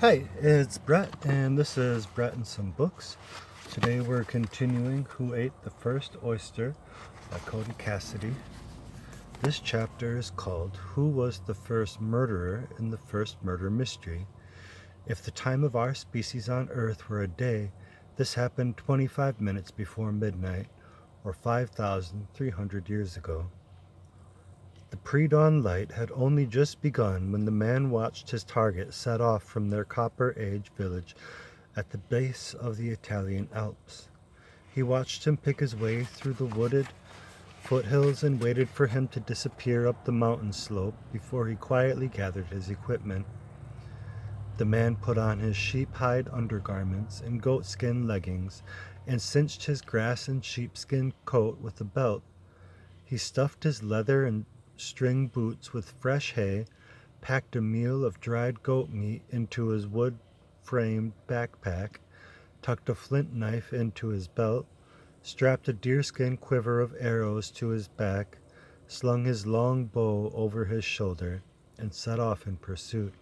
Hi, it's Brett, and this is Brett and Some Books. Today we're continuing Who Ate the First Oyster by Cody Cassidy. This chapter is called Who Was the First Murderer in the First Murder Mystery? If the time of our species on Earth were a day, this happened 25 minutes before midnight, or 5,300 years ago. The pre-dawn light had only just begun when the man watched his target set off from their Copper Age village at the base of the Italian Alps. He watched him pick his way through the wooded foothills and waited for him to disappear up the mountain slope before he quietly gathered his equipment. The man put on his sheep-hide undergarments and goatskin leggings and cinched his grass and sheepskin coat with a belt. He stuffed his leather and string boots with fresh hay, packed a meal of dried goat meat into his wood-framed backpack, tucked a flint knife into his belt, strapped a deerskin quiver of arrows to his back, slung his long bow over his shoulder, and set off in pursuit.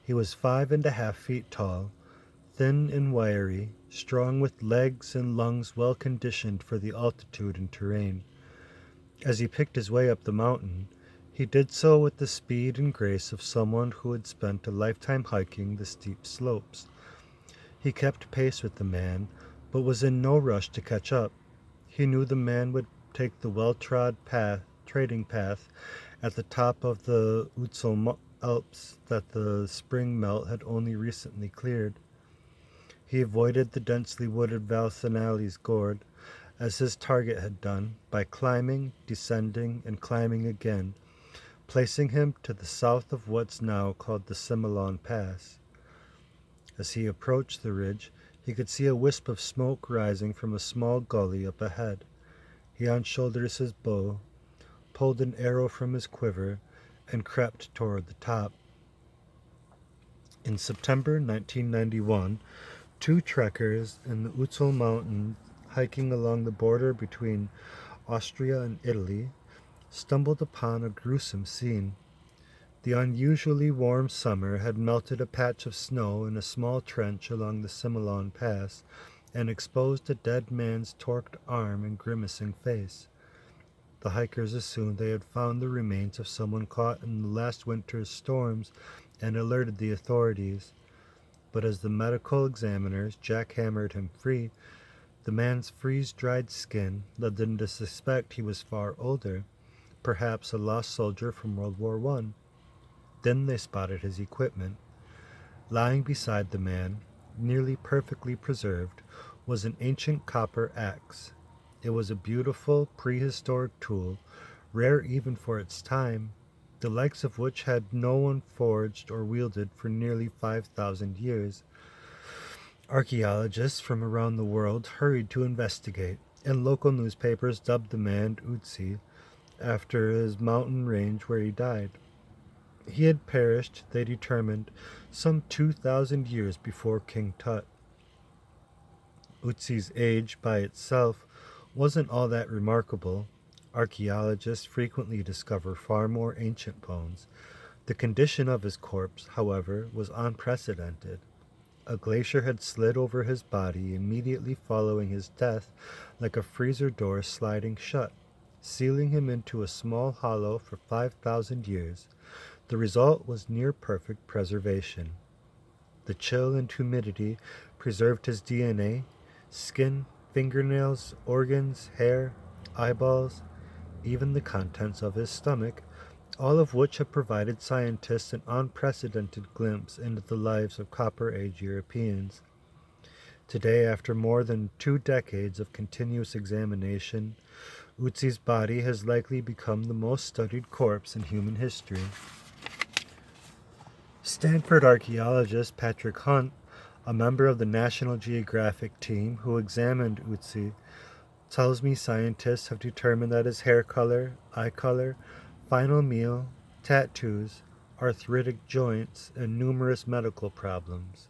He was 5.5 feet tall, thin and wiry, strong with legs and lungs well conditioned for the altitude and terrain. As he picked his way up the mountain, he did so with the speed and grace of someone who had spent a lifetime hiking the steep slopes. He kept pace with the man, but was in no rush to catch up. He knew the man would take the well-trod trading path at the top of the Utsul Alps that the spring melt had only recently cleared. He avoided the densely wooded Valsenales Gorge, as his target had done, by climbing, descending, and climbing again, placing him to the south of what's now called the Similon Pass. As he approached the ridge, he could see a wisp of smoke rising from a small gully up ahead. He unshoulders his bow, pulled an arrow from his quiver, and crept toward the top. In September 1991, two trekkers in the Utsul Mountains, hiking along the border between Austria and Italy, stumbled upon a gruesome scene. The unusually warm summer had melted a patch of snow in a small trench along the Similon Pass and exposed a dead man's torqued arm and grimacing face. The hikers assumed they had found the remains of someone caught in the last winter's storms and alerted the authorities. But as the medical examiners jackhammered him free, the man's freeze-dried skin led them to suspect he was far older, perhaps a lost soldier from World War I. Then they spotted his equipment. Lying beside the man, nearly perfectly preserved, was an ancient copper axe. It was a beautiful prehistoric tool, rare even for its time, the likes of which had no one forged or wielded for nearly 5,000 years. Archaeologists from around the world hurried to investigate, and local newspapers dubbed the man Utsi, after his mountain range where he died. He had perished, they determined, some 2,000 years before King Tut. Utsi's age by itself wasn't all that remarkable. Archaeologists frequently discover far more ancient bones. The condition of his corpse, however, was unprecedented. A glacier had slid over his body immediately following his death, like a freezer door sliding shut, sealing him into a small hollow for 5,000 years. The result was near-perfect preservation. The chill and humidity preserved his DNA, skin, fingernails, organs, hair, eyeballs, even the contents of his stomach, all of which have provided scientists an unprecedented glimpse into the lives of Copper Age Europeans. Today, after more than 2 decades of continuous examination, Utsi's body has likely become the most studied corpse in human history. Stanford archaeologist Patrick Hunt, a member of the National Geographic team who examined Utsi, tells me scientists have determined that his hair color, eye color, final meal, tattoos, arthritic joints, and numerous medical problems.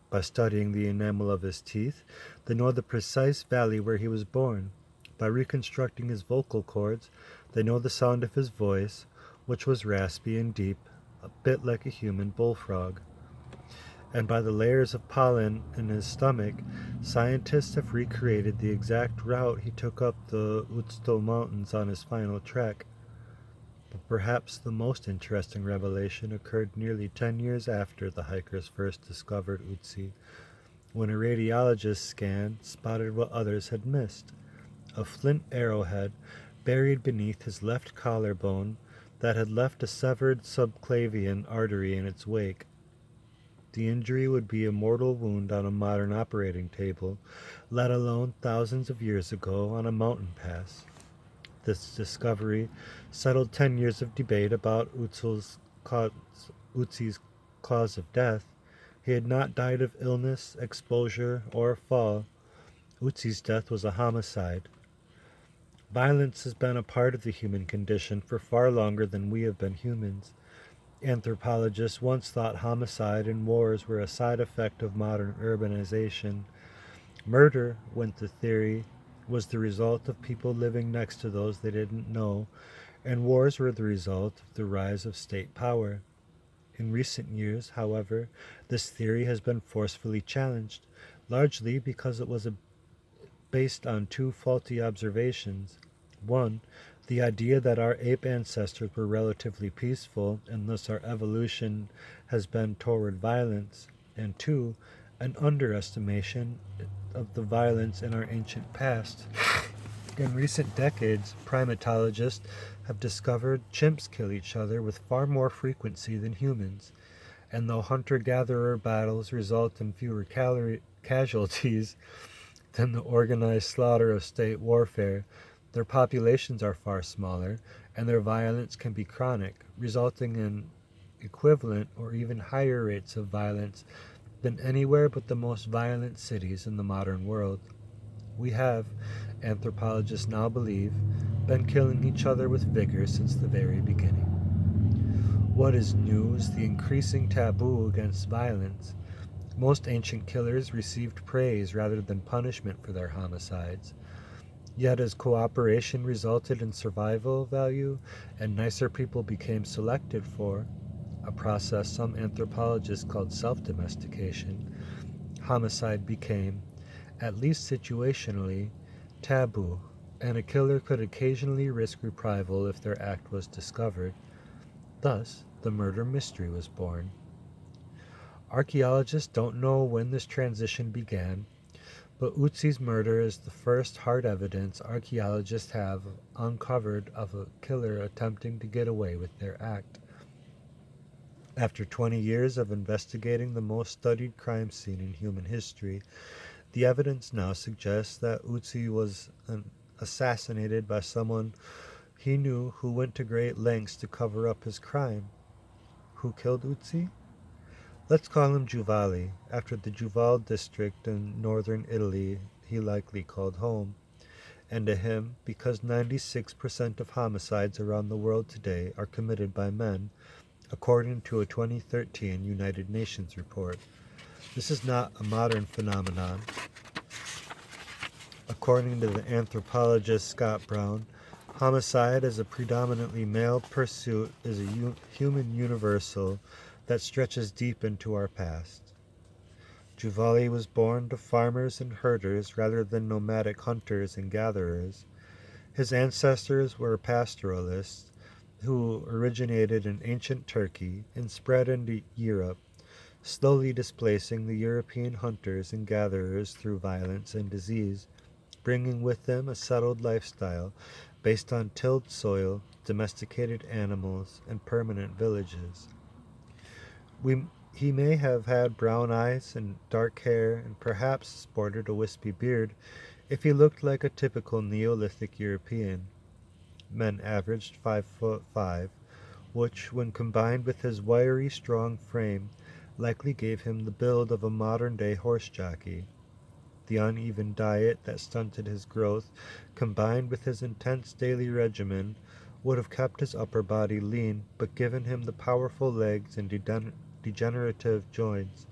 By studying the enamel of his teeth, they know the precise valley where he was born. By reconstructing his vocal cords, they know the sound of his voice, which was raspy and deep, a bit like a human bullfrog. and by the layers of pollen in his stomach, scientists have recreated the exact route he took up the Utstal Mountains on his final trek. But perhaps the most interesting revelation occurred nearly 10 years after the hikers first discovered Utsi, when a radiologist's scan spotted what others had missed: a flint arrowhead buried beneath his left collarbone that had left a severed subclavian artery in its wake. The injury would be a mortal wound on a modern operating table, let alone thousands of years ago on a mountain pass. This discovery settled 10 years of debate about Utsi's cause of death. He had not died of illness, exposure, or fall. Utsi's death was a homicide. Violence has been a part of the human condition for far longer than we have been humans. Anthropologists once thought homicide and wars were a side effect of modern urbanization. Murder, went the theory, was the result of people living next to those they didn't know, and wars were the result of the rise of state power. In recent years, however, this theory has been forcefully challenged, largely because it was based on two faulty observations. One, the idea that our ape ancestors were relatively peaceful and thus our evolution has been toward violence, and two, an underestimation of the violence in our ancient past. In recent decades, primatologists have discovered chimps kill each other with far more frequency than humans, and though hunter-gatherer battles result in fewer casualties than the organized slaughter of state warfare, their populations are far smaller, and their violence can be chronic, resulting in equivalent or even higher rates of violence than anywhere but the most violent cities in the modern world. We have, anthropologists now believe, been killing each other with vigor since the very beginning. What is new is the increasing taboo against violence. Most ancient killers received praise rather than punishment for their homicides. Yet as cooperation resulted in survival value and nicer people became selected for, a process some anthropologists called self-domestication, homicide became, at least situationally, taboo, and a killer could occasionally risk reprisal if their act was discovered. Thus, the murder mystery was born. Archaeologists don't know when this transition began, but Utsi's murder is the first hard evidence archaeologists have uncovered of a killer attempting to get away with their act. After 20 years of investigating the most studied crime scene in human history, the evidence now suggests that Utsi was assassinated by someone he knew who went to great lengths to cover up his crime. Who killed Utsi? Let's call him Giovanni, after the Juval district in northern Italy he likely called home, and to him because 96% of homicides around the world today are committed by men, according to a 2013 United Nations report. This is not a modern phenomenon. According to the anthropologist Scott Brown, homicide as a predominantly male pursuit is a human universal that stretches deep into our past. Giovanni was born to farmers and herders rather than nomadic hunters and gatherers. His ancestors were pastoralists who originated in ancient Turkey and spread into Europe, slowly displacing the European hunters and gatherers through violence and disease, bringing with them a settled lifestyle based on tilled soil, domesticated animals, and permanent villages. He may have had brown eyes and dark hair and perhaps sported a wispy beard if he looked like a typical Neolithic European. Men averaged 5'5", which, when combined with his wiry, strong frame, likely gave him the build of a modern-day horse jockey. The uneven diet that stunted his growth, combined with his intense daily regimen, would have kept his upper body lean, but given him the powerful legs and degenerative joints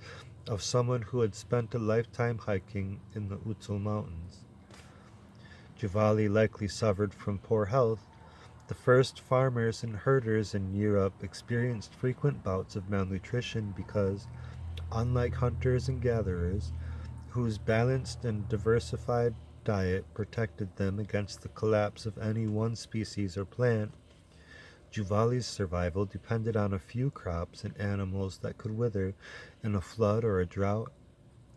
of someone who had spent a lifetime hiking in the Utsal Mountains. Giovanni likely suffered from poor health. The first farmers and herders in Europe experienced frequent bouts of malnutrition because, Unlike hunters and gatherers, whose balanced and diversified diet protected them against the collapse of any one species or plant, Juvali's survival depended on a few crops and animals that could wither in a flood or a drought.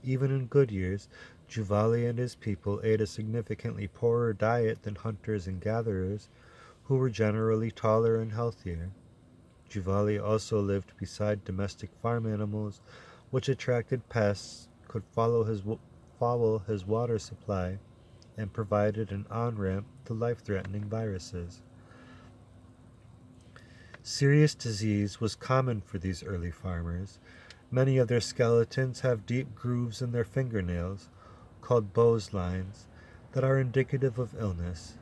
Even in good years, Juvali and his people ate a significantly poorer diet than hunters and gatherers, who were generally taller and healthier. Juvali also lived beside domestic farm animals, which attracted pests, could follow his water supply, and provided an on-ramp to life-threatening viruses. Serious disease was common for these early farmers. Many of their skeletons have deep grooves in their fingernails, called Bowes lines, that are indicative of illness.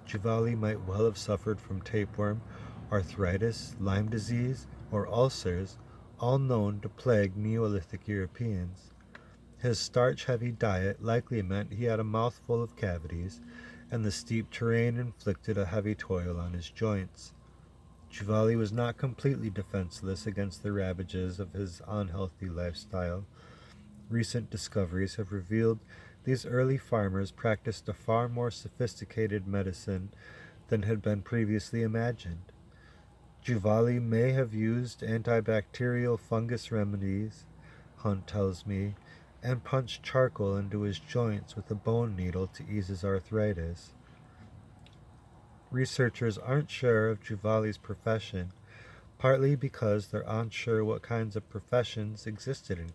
Juvali might well have suffered from tapeworm, arthritis, Lyme disease, or ulcers, all known to plague Neolithic Europeans. His starch-heavy diet likely meant he had a mouthful of cavities, and the steep terrain inflicted a heavy toil on his joints. Juvali was not completely defenseless against the ravages of his unhealthy lifestyle. Recent discoveries have revealed these early farmers practiced a far more sophisticated medicine than had been previously imagined. Juvali may have used antibacterial fungus remedies, Hunt tells me, and punched charcoal into his joints with a bone needle to ease his arthritis. Researchers aren't sure of Juvali's profession, partly because they're unsure what kinds of professions existed in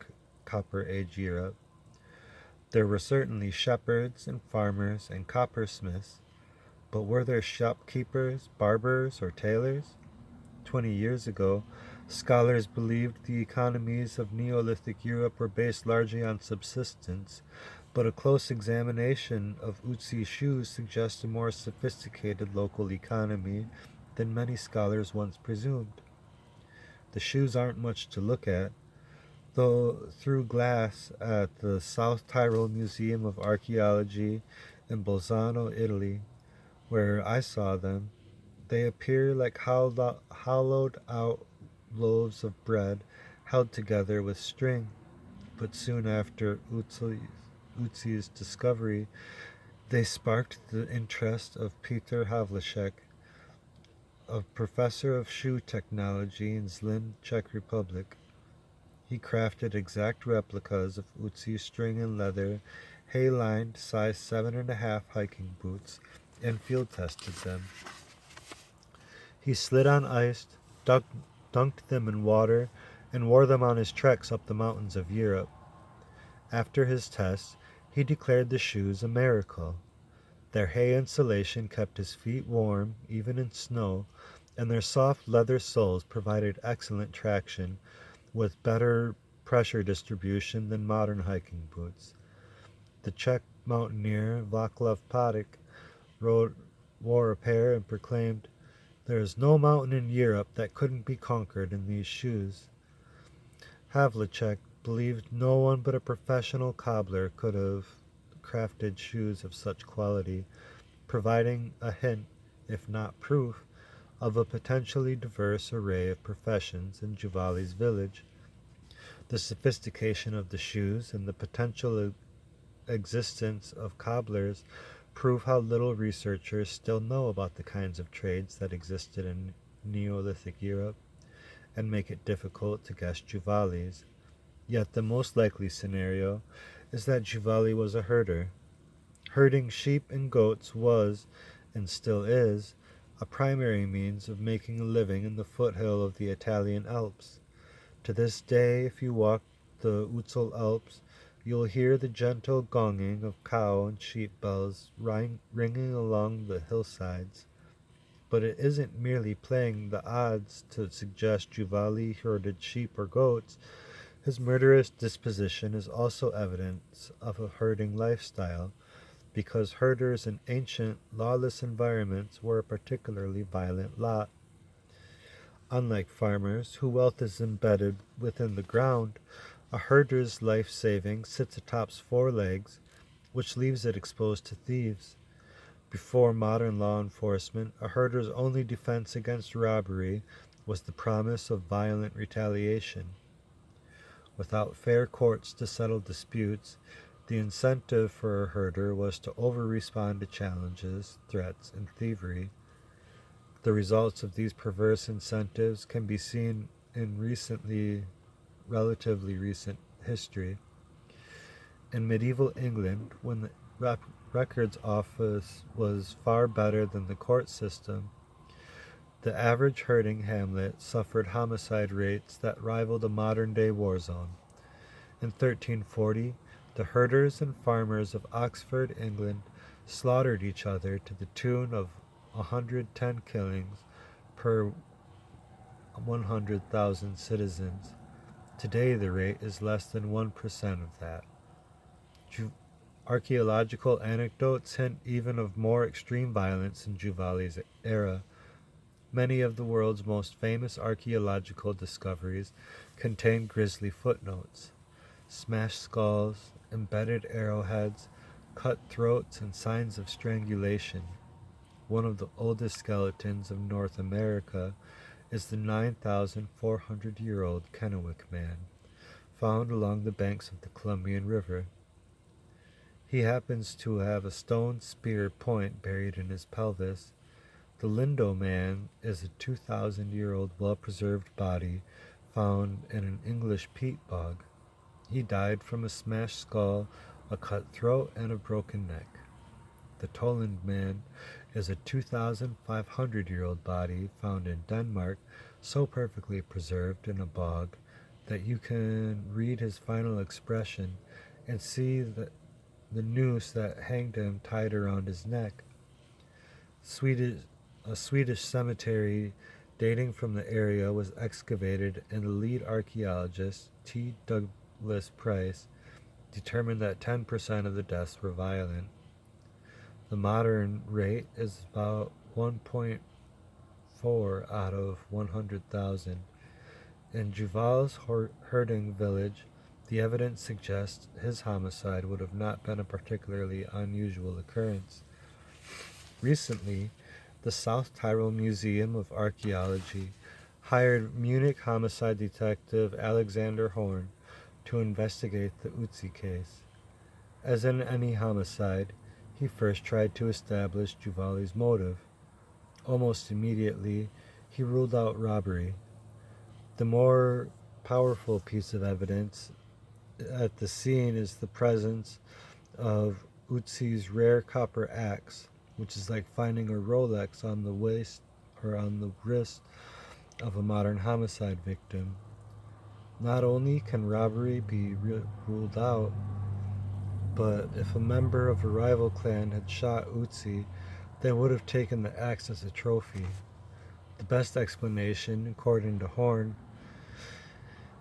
Copper Age Europe. There were certainly shepherds and farmers and coppersmiths, but were there shopkeepers, barbers, or tailors? 20 years ago, scholars believed the economies of Neolithic Europe were based largely on subsistence, but a close examination of Utsi shoes suggests a more sophisticated local economy than many scholars once presumed. The shoes aren't much to look at, though through glass at the South Tyrol Museum of Archaeology in Bolzano, Italy, where I saw them, they appear like hollowed out loaves of bread held together with string. But soon after Utzi's discovery, they sparked the interest of Peter Havlicek, a professor of shoe technology in Zlin, Czech Republic. He crafted exact replicas of Utzi's string and leather, hay-lined size 7.5 hiking boots, and field-tested them. He slid on ice, dunked them in water, and wore them on his treks up the mountains of Europe. After his tests, he declared the shoes a miracle. Their hay insulation kept his feet warm, even in snow, and their soft leather soles provided excellent traction, with better pressure distribution than modern hiking boots. The Czech mountaineer Václav Padik wore a pair and proclaimed, "There is no mountain in Europe that couldn't be conquered in these shoes." Havlicek believed no one but a professional cobbler could have crafted shoes of such quality, providing a hint, if not proof, of a potentially diverse array of professions in Juvali's village. The sophistication of the shoes and the potential existence of cobblers prove how little researchers still know about the kinds of trades that existed in Neolithic Europe, and make it difficult to guess Juvali's. Yet the most likely scenario is that Juvali was a herder. Herding sheep and goats was, and still is, a primary means of making a living in the foothill of the Italian Alps. To this day, if you walk the Utsul Alps, you'll hear the gentle gonging of cow and sheep bells ringing along the hillsides. But it isn't merely playing the odds to suggest Juvali herded sheep or goats. His murderous disposition is also evidence of a herding lifestyle, because herders in ancient, lawless environments were a particularly violent lot. Unlike farmers, whose wealth is embedded within the ground, a herder's life saving sits atop 4 legs, which leaves it exposed to thieves. Before modern law enforcement, a herder's only defense against robbery was the promise of violent retaliation. Without fair courts to settle disputes, the incentive for a herder was to over-respond to challenges, threats, and thievery. The results of these perverse incentives can be seen in relatively recent history. In medieval England, when the records office was far better than the court system, the average herding hamlet suffered homicide rates that rivaled a modern-day war zone. In 1340, the herders and farmers of Oxford, England, slaughtered each other to the tune of 110 killings per 100,000 citizens. Today the rate is less than 1% of that. Archaeological anecdotes hint even of more extreme violence in Juvali's era. Many of the world's most famous archaeological discoveries contain grisly footnotes. Smashed skulls, embedded arrowheads, cut throats, and signs of strangulation. One of the oldest skeletons of North America is the 9,400-year-old Kennewick Man, found along the banks of the Columbian River. He happens to have a stone spear point buried in his pelvis. The Lindo Man is a 2,000-year-old well-preserved body found in an English peat bog. He died from a smashed skull, a cut throat, and a broken neck. The Toland Man is a 2,500-year-old body found in Denmark, so perfectly preserved in a bog that you can read his final expression and see the noose that hanged him tied around his neck. A Swedish cemetery dating from the area was excavated, and the lead archaeologist, T. Douglas Price, determined that 10% of the deaths were violent. The modern rate is about 1.4 out of 100,000. In Juval's herding village, the evidence suggests his homicide would have not been a particularly unusual occurrence. Recently, the South Tyrol Museum of Archaeology hired Munich homicide detective Alexander Horn to investigate the Ötzi case. As in any homicide, he first tried to establish Juvali's motive. Almost immediately, he ruled out robbery. The more powerful piece of evidence at the scene is the presence of Ötzi's rare copper axe, which is like finding a Rolex on the waist or on the wrist of a modern homicide victim. Not only can robbery be ruled out, but if a member of a rival clan had shot Ötzi, they would have taken the axe as a trophy. The best explanation, according to Horn,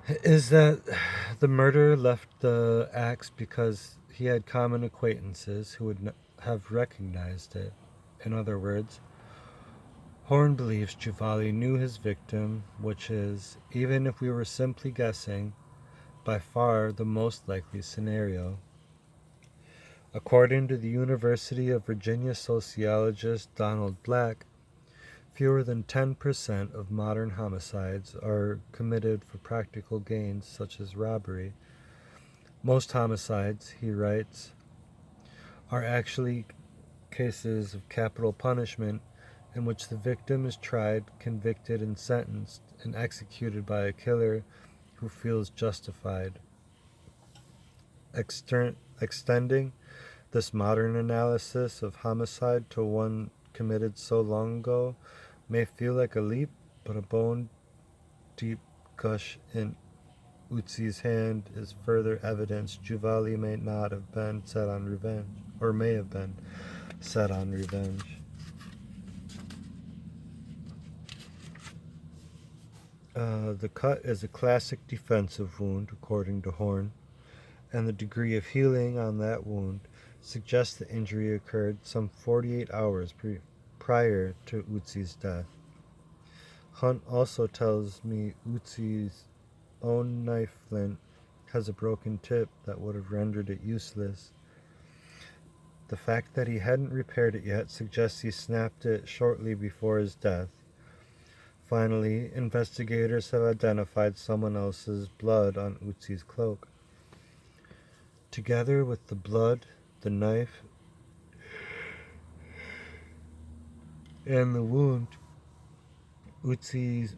is that the murderer left the axe because he had common acquaintances who would have recognized it. In other words, Horn believes Juvali knew his victim, which is, even if we were simply guessing, by far the most likely scenario. According to the University of Virginia sociologist Donald Black, fewer than 10% of modern homicides are committed for practical gains such as robbery. Most homicides, he writes, are actually cases of capital punishment in which the victim is tried, convicted, and sentenced, and executed by a killer who feels justified. Extending this modern analysis of homicide to one committed so long ago may feel like a leap, but a bone-deep gush in Ötzi's hand is further evidence Juvali may not have been set on revenge, or may have been set on revenge. The cut is a classic defensive wound, according to Horn, and the degree of healing on that wound suggests the injury occurred some 48 hours prior to Ötzi's death. Hunt also tells me Ötzi's own knife flint has a broken tip that would have rendered it useless. The fact that he hadn't repaired it yet suggests he snapped it shortly before his death. Finally, investigators have identified someone else's blood on Utzi's cloak. Together with the blood, the knife, and the wound, Utzi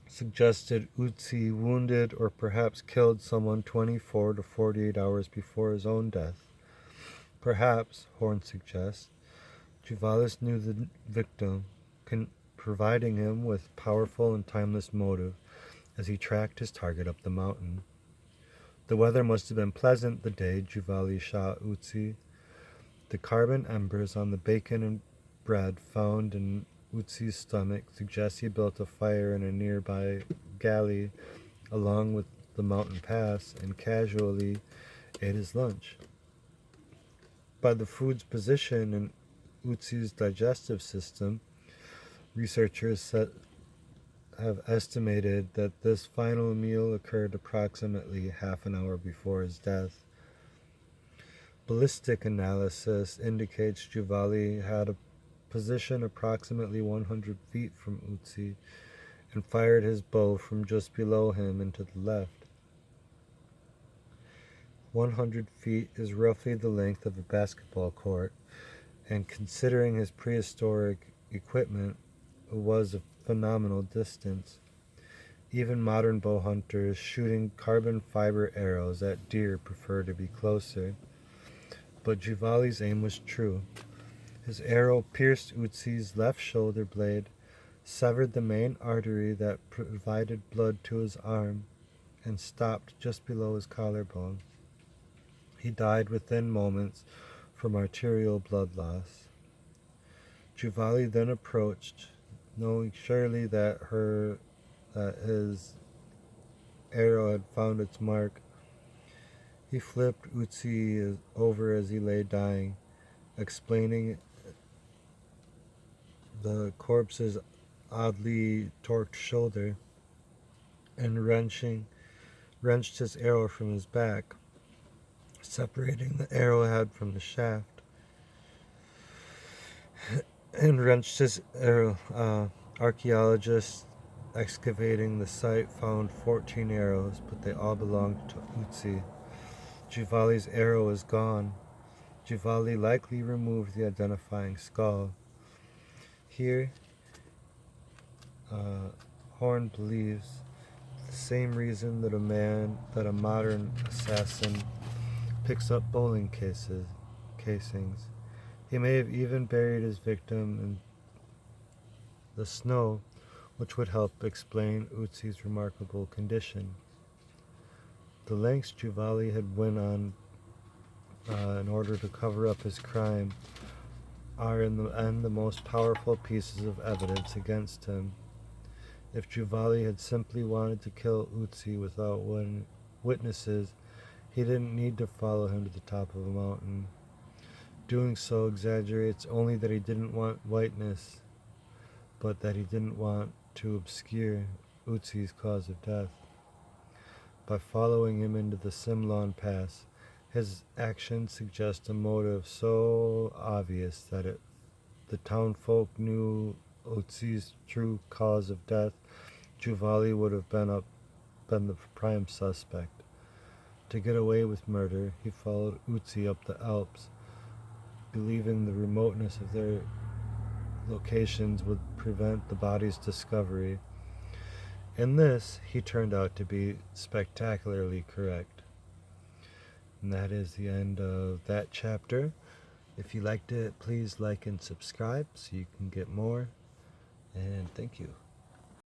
suggested Utzi wounded or perhaps killed someone 24 to 48 hours before his own death. Perhaps, Horn suggests, Juvalis knew the victim, providing him with powerful and timeless motive as he tracked his target up the mountain. The weather must have been pleasant the day Juvali shot Utzi. The carbon embers on the bacon and bread found in Utzi's stomach suggest he built a fire in a nearby galley along with the mountain pass and casually ate his lunch. By the food's position in Utzi's digestive system, researchers have estimated that this final meal occurred approximately half an hour before his death. Ballistic analysis indicates Juvali had a position approximately 100 feet from Utzi and fired his bow from just below him and to the left. 100 feet is roughly the length of a basketball court, and considering his prehistoric equipment, it was a phenomenal distance. Even modern bow hunters shooting carbon fiber arrows at deer prefer to be closer. But Juvali's aim was true. His arrow pierced Utzi's left shoulder blade, severed the main artery that provided blood to his arm, and stopped just below his collarbone. He died within moments from arterial blood loss. Juvali then approached, knowing surely that his arrow had found its mark. He flipped Utzi over as he lay dying, explaining the corpse's oddly torqued shoulder, and wrenched his arrow from his back, separating the arrowhead from the shaft, and wrenched his arrow. Archaeologists excavating the site found 14 arrows, but they all belonged to Utzi. Juvali's arrow is gone. Juvali likely removed the identifying skull. Here, Horn believes the same reason that a modern assassin picks up bowling casings. He may have even buried his victim in the snow, which would help explain Utzi's remarkable condition. The lengths Juvali had went on in order to cover up his crime are in the end the most powerful pieces of evidence against him. If Juvali had simply wanted to kill Utzi without witnesses, he didn't need to follow him to the top of a mountain. Doing so exaggerates only that he didn't want whiteness, but that he didn't want to obscure Utzi's cause of death. By following him into the Simlon Pass, his actions suggest a motive so obvious that the townfolk knew Utzi's true cause of death, Juvali would have been the prime suspect. To get away with murder, he followed Utzi up the Alps, believing the remoteness of their locations would prevent the body's discovery. In this, he turned out to be spectacularly correct. And that is the end of that chapter. If you liked it, please like and subscribe so you can get more. And thank you.